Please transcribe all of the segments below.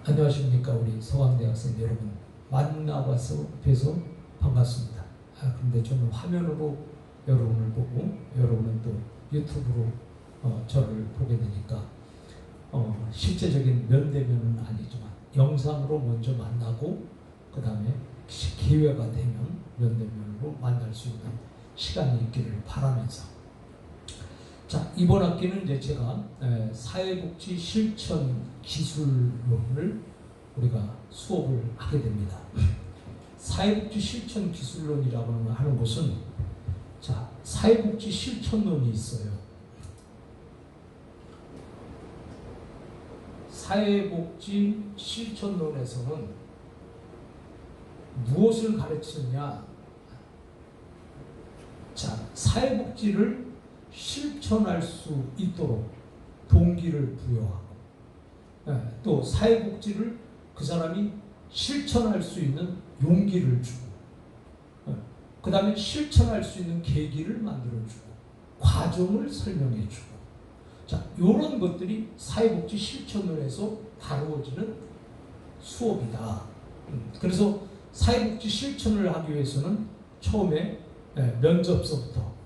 안녕하십니까. 우리 서강대학생 여러분, 만나봐서 뵈서 반갑습니다. 그런데 저는 화면으로 여러분을 보고 여러분은 또 유튜브로 저를 보게 되니까 실제적인 면대면은 아니지만 영상으로 먼저 만나고 그 다음에 기회가 되면 면대면으로 만날 수 있는 시간이 있기를 바라면서, 자, 이번 학기는 이제 제가 사회복지 실천 기술론을 우리가 수업을 하게 됩니다. 사회복지 실천 기술론이라고 하는 것은, 자, 사회복지 실천론이 있어요. 사회복지 실천론에서는 무엇을 가르치느냐? 자, 사회복지를 실천할 수 있도록 동기를 부여하고, 또 사회복지를 그 사람이 실천할 수 있는 용기를 주고, 그 다음에 실천할 수 있는 계기를 만들어주고, 과정을 설명해주고, 자, 이런 것들이 사회복지 실천론에서 다루어지는 수업이다. 그래서 사회복지 실천을 하기 위해서는 처음에 면접서부터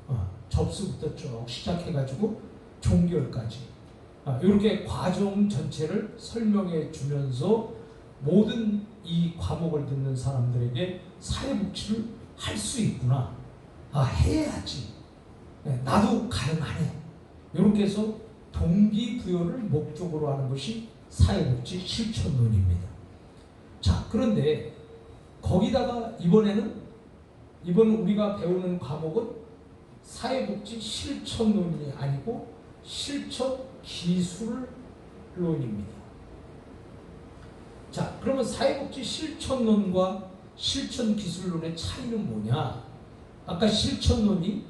접수부터 쭉 시작해가지고 종결까지 이렇게 과정 전체를 설명해 주면서 모든 이 과목을 듣는 사람들에게 사회복지를 할 수 있구나, 해야지, 나도 가능하네, 이렇게 해서 동기부여를 목적으로 하는 것이 사회복지 실천론입니다. 자, 그런데 거기다가 이번 우리가 배우는 과목은 사회복지 실천론이 아니고 실천 기술론입니다. 자, 그러면 사회복지 실천론과 실천 기술론의 차이는 뭐냐? 아까 실천론이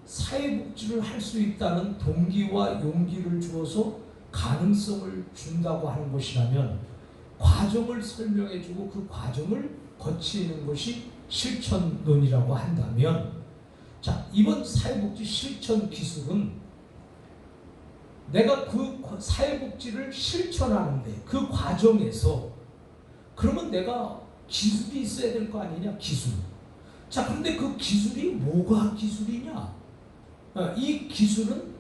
사회복지를 할 수 있다는 동기와 용기를 주어서 가능성을 준다고 하는 것이라면, 과정을 설명해주고 그 과정을 거치는 것이 실천론이라고 한다면, 자, 이번 사회복지 실천 기술은 내가 그 사회복지를 실천하는데 그 과정에서 그러면 내가 기술이 있어야 될 거 아니냐? 기술. 자, 그런데 그 기술이 뭐가 기술이냐? 이 기술은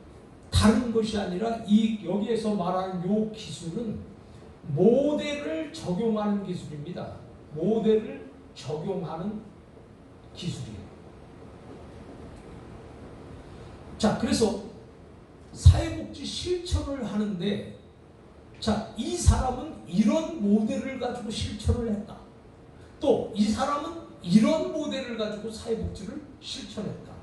다른 것이 아니라 여기에서 말하는 이 기술은 모델을 적용하는 기술입니다. 모델을 적용하는 기술이에요. 자, 그래서 사회복지 실천을 하는데, 자, 이 사람은 이런 모델을 가지고 실천을 했다. 또 이 사람은 이런 모델을 가지고 사회복지를 실천했다.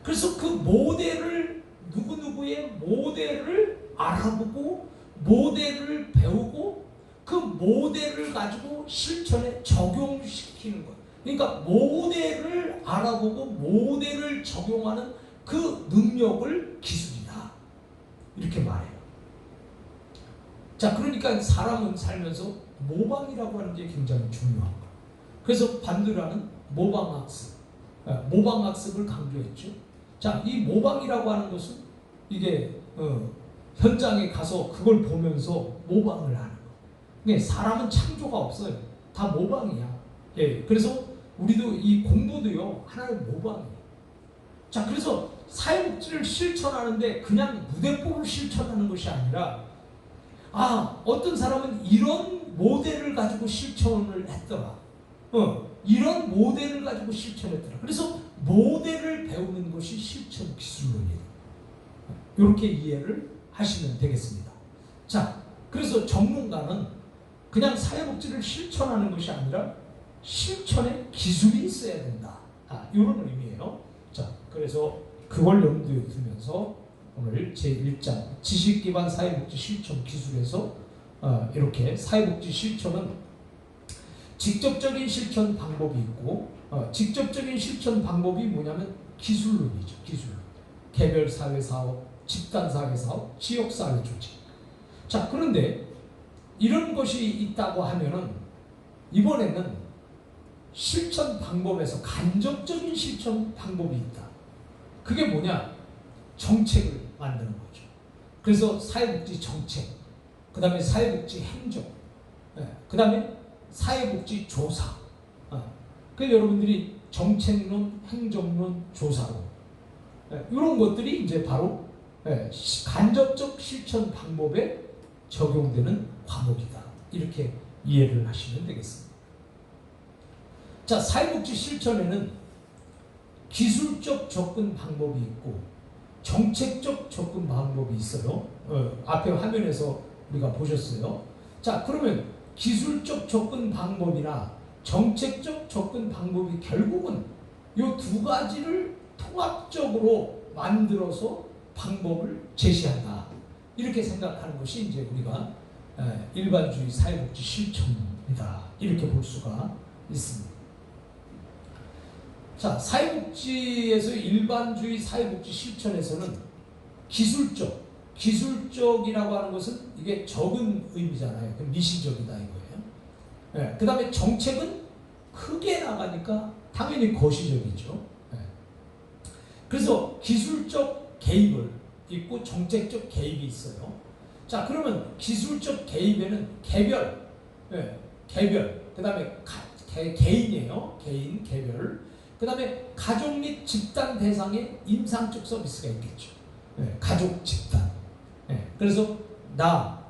그래서 그 모델을, 누구누구의 모델을 알아보고 모델을 배우고 그 모델을 가지고 실천에 적용시키는 것. 그러니까 모델을 알아보고 모델을 적용하는 그 능력을 기술이다, 이렇게 말해요. 자, 그러니까 사람은 살면서 모방이라고 하는 게 굉장히 중요한 거예요. 그래서 반드라는 모방학습, 모방학습을 강조했죠. 자, 이 모방이라고 하는 것은 이게 현장에 가서 그걸 보면서 모방을 하는 거예요. 사람은 창조가 없어요. 다 모방이야. 예, 그래서 우리도 이 공부도요, 하나의 모방이에요. 자, 그래서 사회복지를 실천하는데 그냥 무대법을 실천하는 것이 아니라, 어떤 사람은 이런 모델을 가지고 실천을 했더라. 이런 모델을 가지고 실천했더라. 그래서 모델을 배우는 것이 실천 기술론이에요. 이렇게 이해를 하시면 되겠습니다. 자, 그래서 전문가는 그냥 사회복지를 실천하는 것이 아니라 실천에 기술이 있어야 된다, 이런 의미예요. 자, 그래서 그걸 염두에 두면서 오늘 제1장 지식기반 사회복지 실천 기술에서 이렇게 사회복지 실천은 직접적인 실천 방법이 있고, 직접적인 실천 방법이 뭐냐면 기술론이죠. 기술론. 개별 사회 사업, 집단 사회 사업, 지역 사회 조직. 자, 그런데 이런 것이 있다고 하면은 이번에는 실천 방법에서 간접적인 실천 방법이 있다. 그게 뭐냐? 정책을 만드는 거죠. 그래서 사회복지 정책, 그 다음에 사회복지 행정, 그 그 다음에 사회복지 조사. 그 여러분들이 정책론, 행정론, 조사론. 이런 것들이 이제 바로 간접적 실천 방법에 적용되는 과목이다. 이렇게 이해를 하시면 되겠습니다. 자, 사회복지 실천에는 기술적 접근 방법이 있고 정책적 접근 방법이 있어요. 앞에 화면에서 우리가 보셨어요. 자, 그러면 기술적 접근 방법이나 정책적 접근 방법이 결국은 이 두 가지를 통합적으로 만들어서 방법을 제시한다. 이렇게 생각하는 것이 이제 우리가 일반주의 사회복지 실천이다. 이렇게 볼 수가 있습니다. 자, 사회복지에서 일반주의 사회복지 실천에서는 기술적이라고 하는 것은 이게 적은 의미잖아요. 미시적이다 이거예요. 그 다음에 정책은 크게 나가니까 당연히 거시적이죠. 그래서 기술적 개입을 있고 정책적 개입이 있어요. 자, 그러면 기술적 개입에는 개별, 그 다음에 개인이에요. 개별. 그 다음에 가족 및 집단 대상의 임상적 서비스가 있겠죠. 가족, 집단. 그래서 나,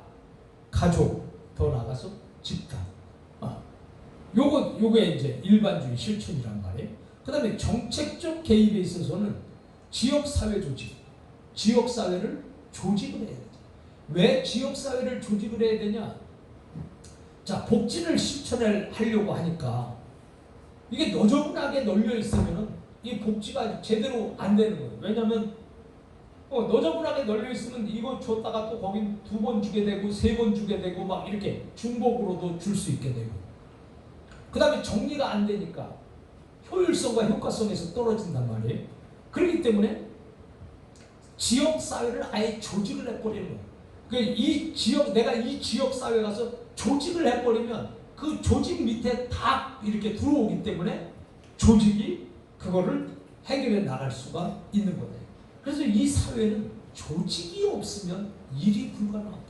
가족, 더 나아가서 집단. 요게 이제 일반주의 실천이란 말이에요. 그 다음에 정책적 개입에 있어서는 지역사회 조직, 지역사회를 조직을 해야 되죠. 왜 지역사회를 조직을 해야 되냐? 자, 복지를 실천하려고 하니까 이게 너저분하게 널려 있으면 이 복지가 제대로 안 되는 거예요. 왜냐하면 너저분하게 널려 있으면 이거 줬다가 또 거긴 2번 주게 되고 3번 주게 되고 막 이렇게 중복으로도 줄 수 있게 되고, 그 다음에 정리가 안 되니까 효율성과 효과성에서 떨어진단 말이에요. 그렇기 때문에 지역사회를 아예 조직을 해버리는 거예요. 그러니까 내가 이 지역사회 가서 조직을 해버리면 그 조직 밑에 다 이렇게 들어오기 때문에 조직이 그거를 해결해 나갈 수가 있는 거예요. 그래서 이 사회는 조직이 없으면 일이 불가능하다.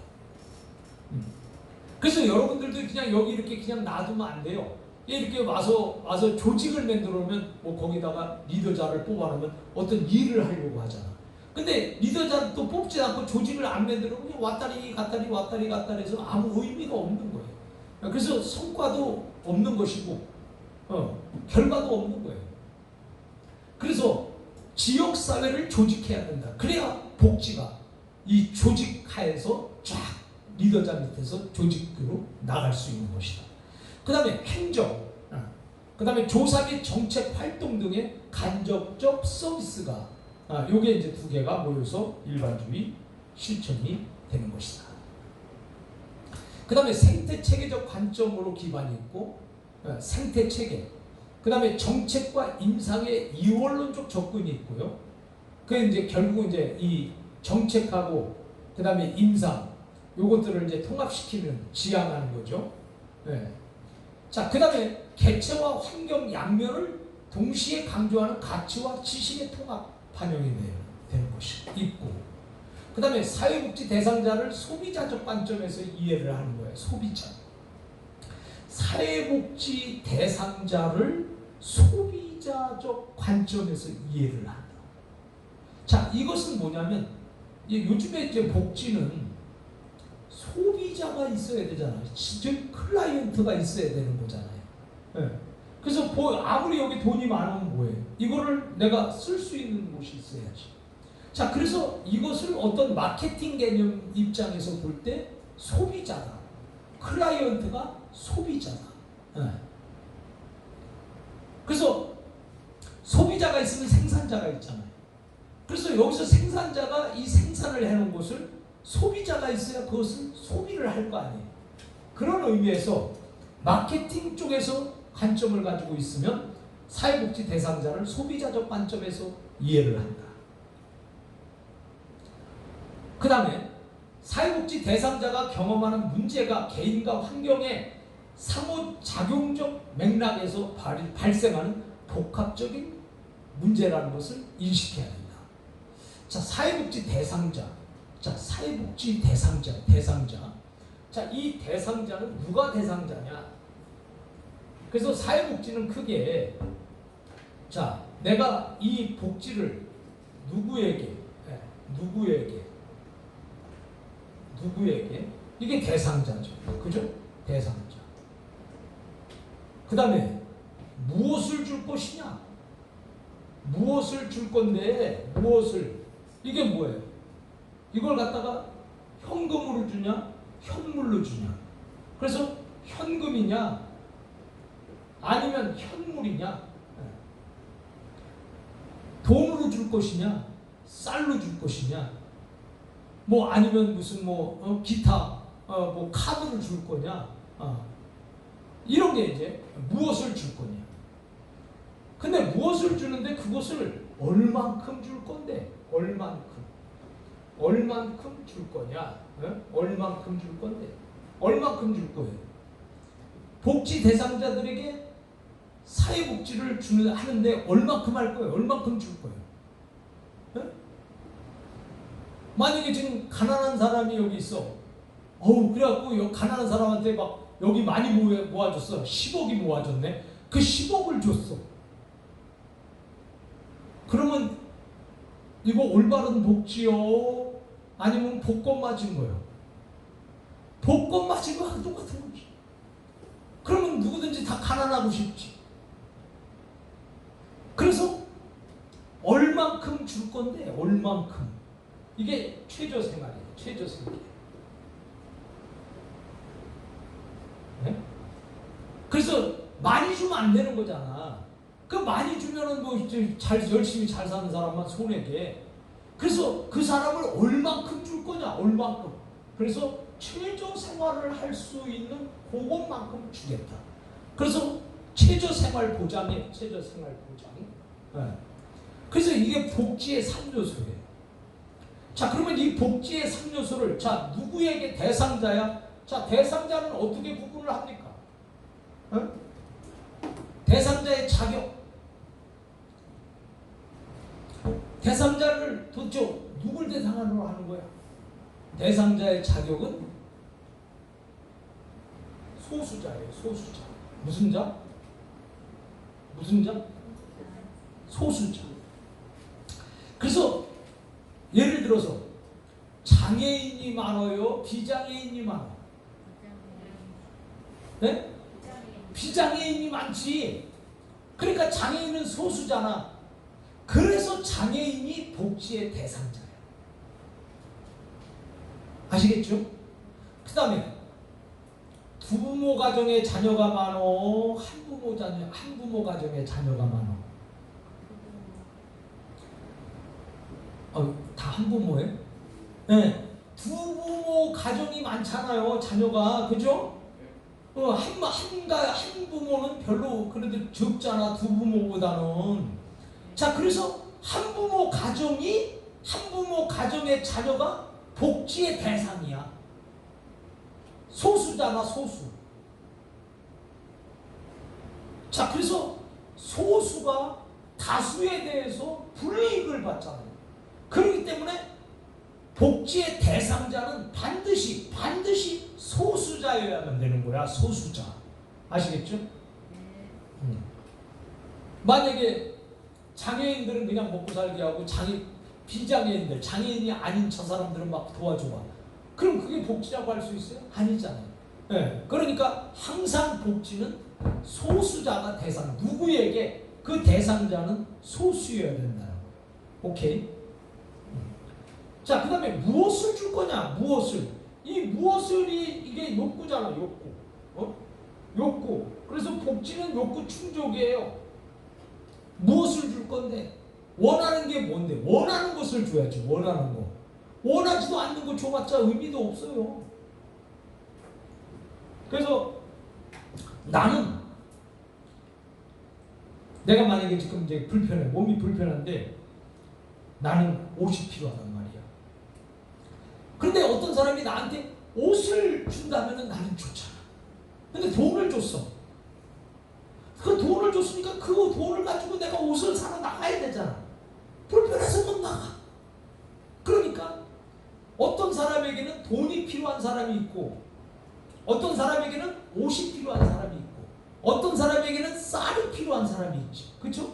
그래서 여러분들도 그냥 여기 이렇게 그냥 놔두면 안 돼요. 이렇게 와서 조직을 만들어 놓으면 뭐 거기다가 리더자를 뽑아놓으면 어떤 일을 하려고 하잖아. 근데 리더자를 또 뽑지 않고 조직을 안 만들어 그냥 왔다리 갔다리 해서 아무 의미가 없는 거예요. 그래서 성과도 없는 것이고 결과도 없는 거예요. 그래서 지역사회를 조직해야 된다. 그래야 복지가 이 조직 하에서 쫙 리더자 밑에서 조직으로 나갈 수 있는 것이다. 그 다음에 행정, 그 다음에 조사 및 정책 활동 등의 간접적 서비스가 요게 이제 두 개가 모여서 일반주의 실천이 되는 것이다. 그 다음에 생태체계적 관점으로 기반이 있고 생태체계, 그 다음에 정책과 임상의 이원론적 접근이 있고요. 그 이제 결국 이제 이 정책하고 그 다음에 임상 요것들을 이제 통합시키는 지향하는 거죠. 자, 그 다음에 개체와 환경 양면을 동시에 강조하는 가치와 지식의 통합 반영이 되는 것이 있고, 그 다음에 사회복지 대상자를 소비자적 관점에서 이해를 하는 거예요. 소비자. 사회복지 대상자를 소비자적 관점에서 이해를 한다. 자, 이것은 뭐냐면 요즘에 이제 복지는 소비자가 있어야 되잖아요. 즉 클라이언트가 있어야 되는 거잖아요. 그래서 아무리 여기 돈이 많으면 뭐예요? 이거를 내가 쓸 수 있는 곳이 있어야지. 자, 그래서 이것을 어떤 마케팅 개념 입장에서 볼 때 소비자다. 클라이언트가 소비자다. 그래서 소비자가 있으면 생산자가 있잖아요. 그래서 여기서 생산자가 이 생산을 해놓은 것을 소비자가 있어야 그것을 소비를 할 거 아니에요. 그런 의미에서 마케팅 쪽에서 관점을 가지고 있으면 사회복지 대상자를 소비자적 관점에서 이해를 한다. 그 다음에 사회복지 대상자가 경험하는 문제가 개인과 환경의 상호작용적 맥락에서 발생하는 복합적인 문제라는 것을 인식해야 된다. 자, 사회복지 대상자. 자, 사회복지 대상자. 자, 이 대상자는 누가 대상자냐? 그래서 사회복지는 크게 자, 내가 이 복지를 누구에게 이게 대상자죠. 그죠? 대상자. 그 다음에 무엇을 줄 것이냐? 무엇을 줄 건데 이게 뭐예요? 이걸 갖다가 현금으로 주냐? 현물로 주냐? 그래서 현금이냐? 아니면 현물이냐? 돈으로 줄 것이냐? 쌀로 줄 것이냐? 뭐 아니면 무슨 기타 뭐 카드를 줄 거냐? 이런 게 이제 무엇을 줄 거냐? 근데 무엇을 주는데 그것을 얼만큼 줄 건데? 얼만큼 줄 거냐? 얼만큼 줄 건데? 얼만큼 줄 거예요? 복지 대상자들에게 사회복지를 하는데 얼만큼 할 거예요? 얼만큼 줄 거예요? 만약에 지금 가난한 사람이 여기 있어. 그래갖고 가난한 사람한테 막 여기 많이 모아줬어. 10억이 모아졌네. 그 10억을 줬어. 그러면 이거 올바른 복지요? 아니면 복권 맞은 거요? 복권 맞은 거하고 똑같은 거지. 그러면 누구든지 다 가난하고 싶지. 그래서 얼만큼 줄 건데 얼만큼. 이게 최저생활이에요. 최저생활. 네? 그래서 많이 주면 안 되는 거잖아. 그 많이 주면은 열심히 잘 사는 사람만 손해게. 그래서 그 사람을 얼만큼 줄 거냐? 얼만큼. 그래서 최저생활을 할 수 있는 그것만큼 주겠다. 그래서 최저생활 보장이에요. 최저생활 보장. 네. 그래서 이게 복지의 3요소예요. 자, 그러면 이 복지의 3요소를 자, 누구에게 대상자야? 자, 대상자는 어떻게 구분을 합니까? 대상자의 자격. 대상자를 도대체 누굴 대상으로 하는 거야? 대상자의 자격은 소수자예요. 소수자. 무슨 자? 무슨 자? 소수자. 그래서 예를 들어서 장애인이 많아요? 비장애인이 많아요? 네? 비장애인이 많지. 그러니까 장애인은 소수잖아. 그래서 장애인이 복지의 대상자예요. 아시겠죠? 그 다음에 부모 가정에 자녀가 많어? 한부모 가정에 자녀가 많어? 다 한부모예요? 네. 두부모 가정이 많잖아요. 자녀가. 그죠? 한 부모는 별로 그래도 적잖아. 두 부모보다는. 자, 그래서 한 부모 가정의 자녀가 복지의 대상이야. 소수잖아, 소수. 자, 그래서 소수가 다수에 대해서 불이익을 받잖아요. 그렇기 때문에 복지의 대상자는 반드시 소수자여야만 되는 거야. 소수자. 아시겠죠? 만약에 장애인들은 그냥 먹고 살게 하고 비장애인들, 장애인이 아닌 저 사람들은 막 도와줘봐. 그럼 그게 복지라고 할 수 있어요? 아니잖아요. 네. 그러니까 항상 복지는 소수자가 대상. 누구에게 그 대상자는 소수여야 된다는 거예요. 오케이? 자, 그 다음에 무엇을 줄 거냐? 무엇을. 이 이게 욕구잖아. 욕구. 욕구. 그래서 복지는 욕구 충족이에요. 무엇을 줄 건데? 원하는 게 뭔데? 원하는 것을 줘야지. 원하는 거. 원하지도 않는 거 줘봤자 의미도 없어요. 그래서 나는 내가 만약에 지금 이제 불편해. 몸이 불편한데 나는 옷이 필요하단 말이야. 그런데 어떤 사람이 나한테 옷을 준다면 나는 좋잖아. 근데 돈을 줬어. 그 돈을 줬으니까 그 돈을 가지고 내가 옷을 사러 나가야 되잖아. 불편해서 못 나가. 그러니까 어떤 사람에게는 돈이 필요한 사람이 있고 어떤 사람에게는 옷이 필요한 사람이 있고 어떤 사람에게는 쌀이 필요한 사람이 있지. 그렇죠?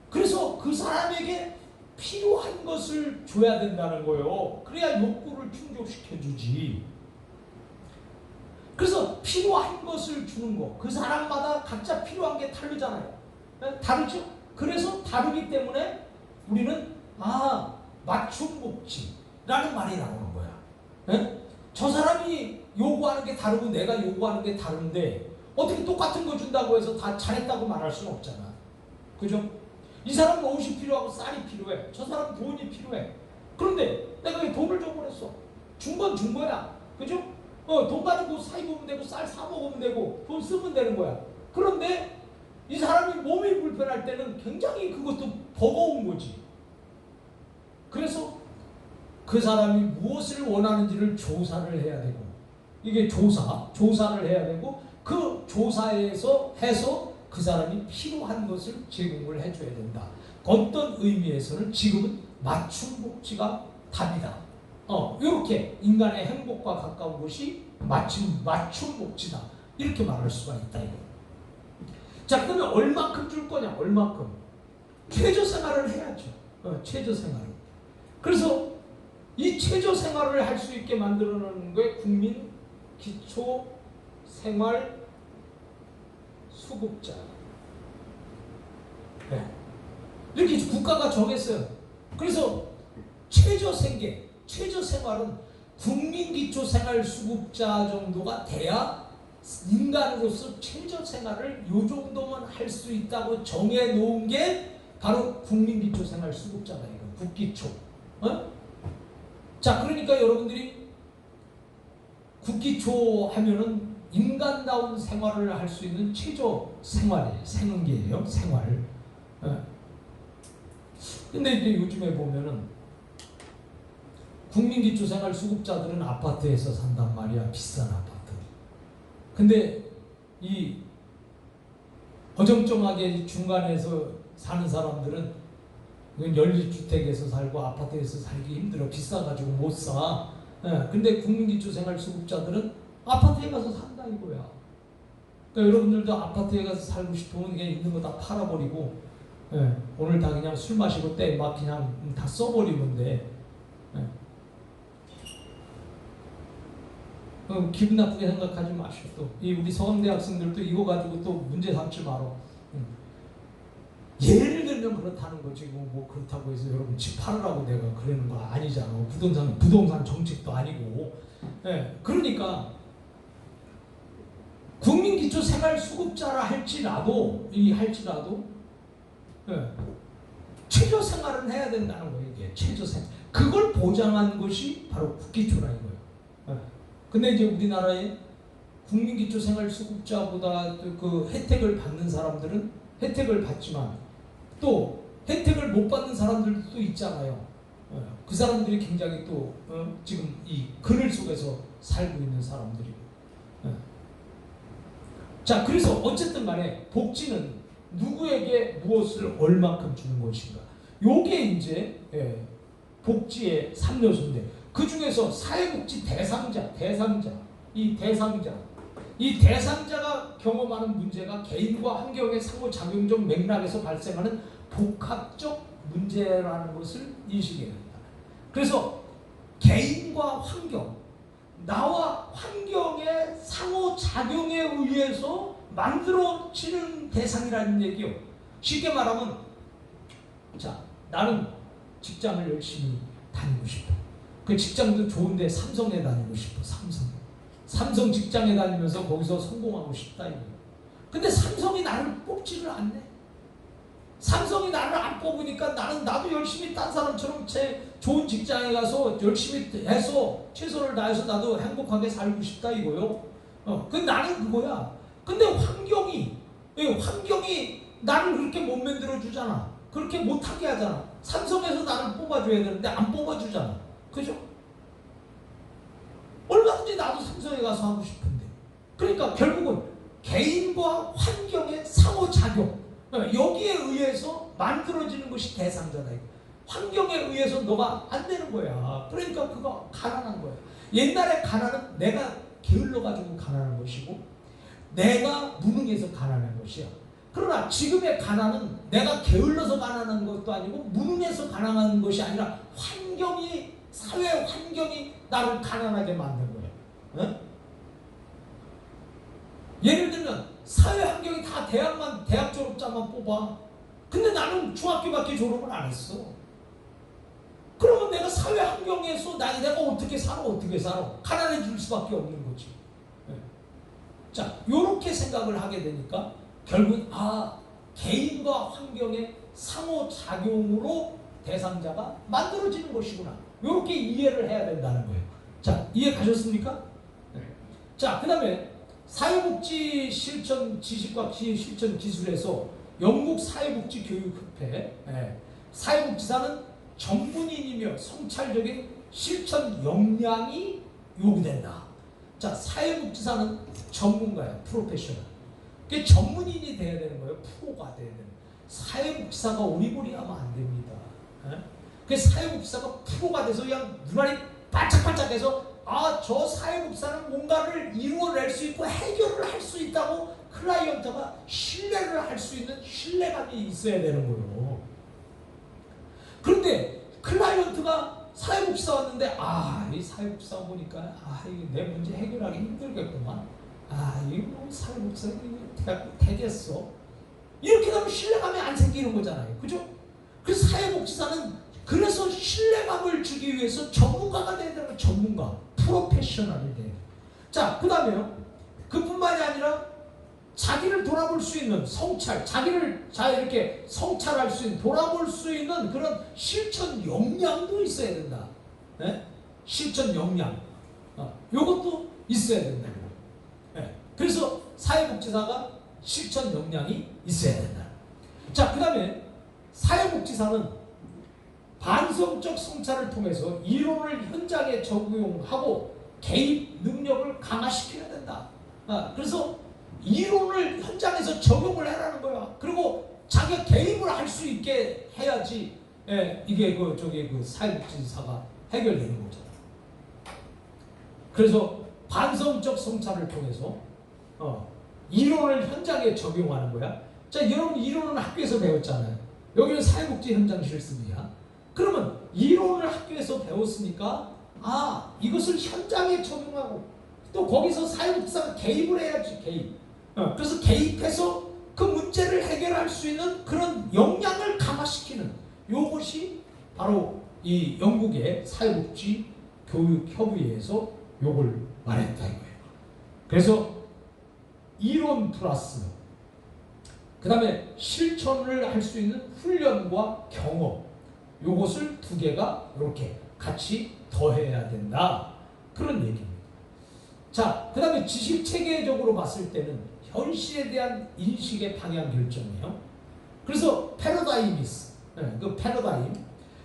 그래서 그 사람에게 필요한 것을 줘야 된다는 거예요. 그래야 욕구를 충족시켜주지. 그래서 필요한 것을 주는 거. 그 사람마다 각자 필요한 게 다르잖아요. 다르죠? 그래서 다르기 때문에 우리는 맞춤복지라는 말이 나오는 거야. 저 사람이 요구하는 게 다르고 내가 요구하는 게 다른데 어떻게 똑같은 거 준다고 해서 다 잘했다고 말할 수는 없잖아. 그죠? 이 사람은 옷이 필요하고 쌀이 필요해. 저 사람은 돈이 필요해. 그런데 내가 왜 돈을 줘버렸어? 준 건 준 거야. 그죠? 돈 가지고 사 입으면 되고 쌀 사 먹으면 되고 돈 쓰면 되는 거야. 그런데 이 사람이 몸이 불편할 때는 굉장히 그것도 버거운 거지. 그래서 그 사람이 무엇을 원하는지를 조사를 해야 되고 이게 조사를 해야 되고 그 조사에서 해서 그 사람이 필요한 것을 제공을 해줘야 된다. 어떤 의미에서는 지금은 맞춤복지가 답이다. 이렇게 인간의 행복과 가까운 것이 맞춤복지다. 이렇게 말할 수가 있다. 이거. 자, 그러면 얼마큼 줄 거냐? 얼마큼? 최저 생활을 해야죠. 최저 생활을. 그래서 이 최저 생활을 할 수 있게 만들어 놓는 게 국민 기초 생활 수급자. 네. 이렇게 국가가 정했어요. 그래서 최저 생활은 국민 기초 생활 수급자 정도가 돼야 인간으로서 최저 생활을 요 정도만 할 수 있다고 정해 놓은 게 바로 국민 기초 생활 수급자다. 이거 국기초. 자, 그러니까 여러분들이 국기초 하면은 인간다운 생활을 할 수 있는 최저 생활이에요. 생계예요. 생활. 근데 이제 요즘에 보면은 국민기초생활 수급자들은 아파트에서 산단 말이야. 비싼 아파트. 근데 이 어정쩡하게 중간에서 사는 사람들은 연립주택에서 살고 아파트에서 살기 힘들어. 비싸가지고 못 사. 근데 국민기초생활 수급자들은 아파트에 가서 산다 이거야. 그러니까 여러분들도 아파트에 가서 살고 싶으면 그냥 있는 거 다 팔아버리고 오늘 다 그냥 술 마시고 때 막 그냥 다 써버리면 돼. 기분 나쁘게 생각하지 마시고 또 우리 서강대 학생들도 이거 가지고 또 문제 삼지 마라. 예를 들면 그렇다는 거지 뭐 그렇다고 해서 여러분 집 팔으라고 내가 그러는 거 아니잖아. 부동산 정책도 아니고. 그러니까 국민기초생활수급자라 할지라도 최저 생활은 해야 된다는 거예요. 이게 최저 생활. 그걸 보장한 것이 바로 국기초라는 거예요. 근데 이제 우리나라의 국민기초생활수급자보다 그 혜택을 받는 사람들은 혜택을 받지만 또 혜택을 못 받는 사람들도 또 있잖아요. 그 사람들이 굉장히 또 지금 이 그늘 속에서 살고 있는 사람들이고. 자, 그래서 어쨌든 간에 복지는 누구에게 무엇을 얼마큼 주는 것인가. 요게 이제 복지의 3요소인데 그 중에서 사회복지 이 대상자가 경험하는 문제가 개인과 환경의 상호작용적 맥락에서 발생하는 복합적 문제라는 것을 인식해야 합니다. 그래서 개인과 환경, 나와 환경의 상호작용에 의해서 만들어지는 대상이라는 얘기요. 쉽게 말하면 자, 나는 직장을 열심히 다니고 싶어. 그 직장도 좋은데 삼성에 다니고 싶어. 삼성 직장에 다니면서 거기서 성공하고 싶다 이거예요. 근데 삼성이 나를 뽑지를 않네. 삼성이 나를 안 뽑으니까 나도 열심히 딴 사람처럼 제 좋은 직장에 가서 열심히 해서 최선을 다해서 나도 행복하게 살고 싶다 이거요. 그 나는 그거야. 근데 환경이 나를 그렇게 못 만들어 주잖아. 그렇게 못하게 하잖아. 삼성에서 나를 뽑아줘야 되는데 안 뽑아주잖아. 그죠? 얼마든지 나도 삼성에 가서 하고 싶은데. 그러니까 결국은 개인과 환경의 상호작용, 여기에 의해서 만들어지는 것이 대상자다. 환경에 의해서 너가 안 되는 거야. 그러니까 그거 가난한 거야. 옛날에 가난은 내가 게을러가지고 가난한 것이고 내가 무능해서 가난한 것이야. 그러나 지금의 가난은 내가 게을러서 가난한 것도 아니고 무능해서 가난한 것이 아니라 환경이, 사회 환경이 나를 가난하게 만든 거예요. 어? 예를 들면 사회 환경이 다 대학 졸업자만 뽑아. 근데 나는 중학교밖에 졸업을 안 했어. 그러면 내가 사회 환경에서 내가 어떻게 살아? 가난해질 수밖에 없는 거지. 네. 자, 요렇게 생각을 하게 되니까 결국 개인과 환경의 상호작용으로 대상자가 만들어지는 것이구나. 요렇게 이해를 해야 된다는 거예요. 자, 이해 가셨습니까? 네. 자, 그 다음에 사회복지 실천 지식과 실천 기술에서 영국 사회복지교육협회 사회복지사는 전문인이며 성찰적인 실천 역량이 요구된다. 자, 사회복지사는 전문가야, 프로페셔널. 그게 전문인이 돼야 되는 거예요. 프로가 돼야 되는 거예요. 사회복지사가 오리보리하면 안 됩니다. 그 사회복지사가 프로가 돼서 그냥 눈알이 반짝반짝해서 저 사회복지사는 뭔가를 이루어낼 수 있고 해결을 할 수 있다고 클라이언트가 신뢰를 할 수 있는 신뢰감이 있어야 되는 거예요. 그런데 클라이언트가 사회복지사 왔는데 이 사회복지사 보니까 내 문제 해결하기 힘들겠구만. 이거 사회복지사 되겠어. 이렇게 하면 신뢰감이 안 생기는 거잖아요. 그죠? 그래서 사회복지사는 그래서 신뢰감을 주기 위해서 전문가가 돼야 되는 거예요. 전문가. 프로페셔널이 돼요. 자, 그 다음에요. 그뿐만이 아니라 자기를 돌아볼 수 있는 성찰, 자기를 이렇게 성찰할 수 있는, 돌아볼 수 있는 그런 실천 역량도 있어야 된다. 네? 실천 역량. 요것도 있어야 된다. 네. 그래서 사회복지사가 실천 역량이 있어야 된다. 자, 그 다음에 사회복지사는 반성적 성찰을 통해서 이론을 현장에 적용하고 개입 능력을 강화시켜야 된다. 그래서 이론을 현장에서 적용을 해라는 거야. 그리고 자기가 개입을 할 수 있게 해야지 이게 그 사회복지사가 해결되는 거잖아. 그래서 반성적 성찰을 통해서 이론을 현장에 적용하는 거야. 자, 여러분 이론은 학교에서 배웠잖아요. 여기는 사회복지 현장 실습이야. 그러면 이론을 학교에서 배웠으니까 이것을 현장에 적용하고 또 거기서 사회복지사가 개입을 해야지. 개입. 그래서 개입해서 그 문제를 해결할 수 있는 그런 역량을 강화시키는 요것이 바로 이 영국의 사회복지 교육협의회에서 요걸 말했다 이거예요. 그래서 이론 플러스 그 다음에 실천을 할 수 있는 훈련과 경험, 요것을 두 개가 이렇게 같이 더해야 된다, 그런 얘기입니다. 자, 그 다음에 지식체계적으로 봤을 때는 현실에 대한 인식의 방향 결정이에요. 그래서 패러다임이스, 그 패러다임.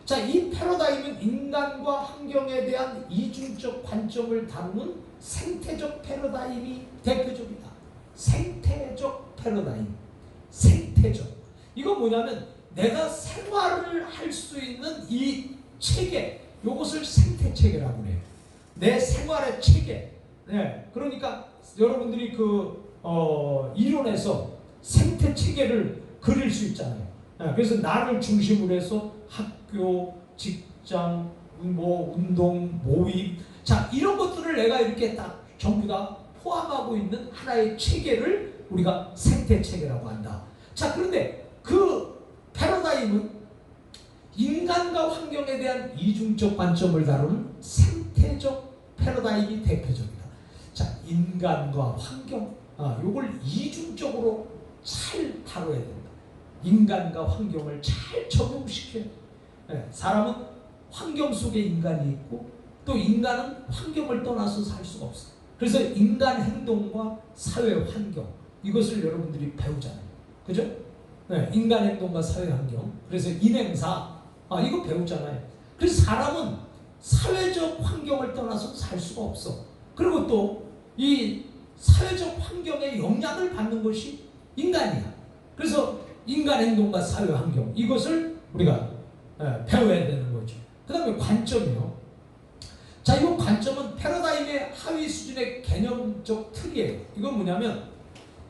자, 이 패러다임은 인간과 환경에 대한 이중적 관점을 다루는 생태적 패러다임이 대표적이다. 생태적 패러다임. 생태적. 이거 뭐냐면 내가 생활을 할 수 있는 이 체계, 이것을 생태체계라고 해요. 내 생활의 체계. 네, 그러니까 여러분들이 이론에서 생태체계를 그릴 수 있잖아요. 네, 그래서 나를 중심으로 해서 학교, 직장, 운동, 모임, 자, 이런 것들을 내가 이렇게 딱 전부 다 포함하고 있는 하나의 체계를 우리가 생태체계라고 한다. 자, 그런데 그 패러다임은 인간과 환경에 대한 이중적 관점을 다루는 생태적 패러다임이 대표적이다. 자, 인간과 환경, 요걸 이중적으로 잘 다뤄야 된다. 인간과 환경을 잘 적용시켜야 돼. 사람은 환경 속에 인간이 있고 또 인간은 환경을 떠나서 살 수가 없어. 그래서 인간 행동과 사회 환경, 이것을 여러분들이 배우잖아요. 그죠? 네, 인간 행동과 사회 환경. 그래서 인행사, 이거 배우잖아요. 그래서 사람은 사회적 환경을 떠나서 살 수가 없어. 그리고 또 이 사회적 환경에 영향을 받는 것이 인간이야. 그래서 인간 행동과 사회 환경, 이것을 우리가 배워야 되는 거죠. 그 다음에 관점이요. 자, 이 관점은 패러다임의 하위 수준의 개념적 틀이에요. 이건 뭐냐면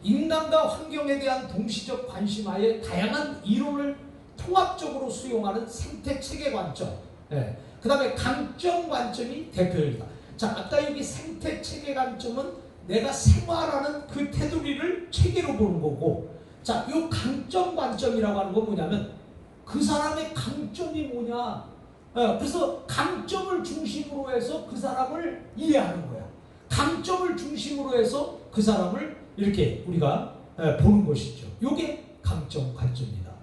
인간과 환경에 대한 동시적 관심하에 다양한 이론을 통합적으로 수용하는 생태체계 관점. 예. 그 다음에 강점 관점이 대표적이다. 자, 아까 여기 생태체계 관점은 내가 생활하는 그 테두리를 체계로 보는 거고, 자, 이 강점 관점이라고 하는 건 뭐냐면 그 사람의 강점이 뭐냐. 그래서 강점을 중심으로 해서 그 사람을 이해하는 거야. 강점을 중심으로 해서 그 사람을 이렇게 우리가 보는 것이죠. 이게 강점 관점입니다.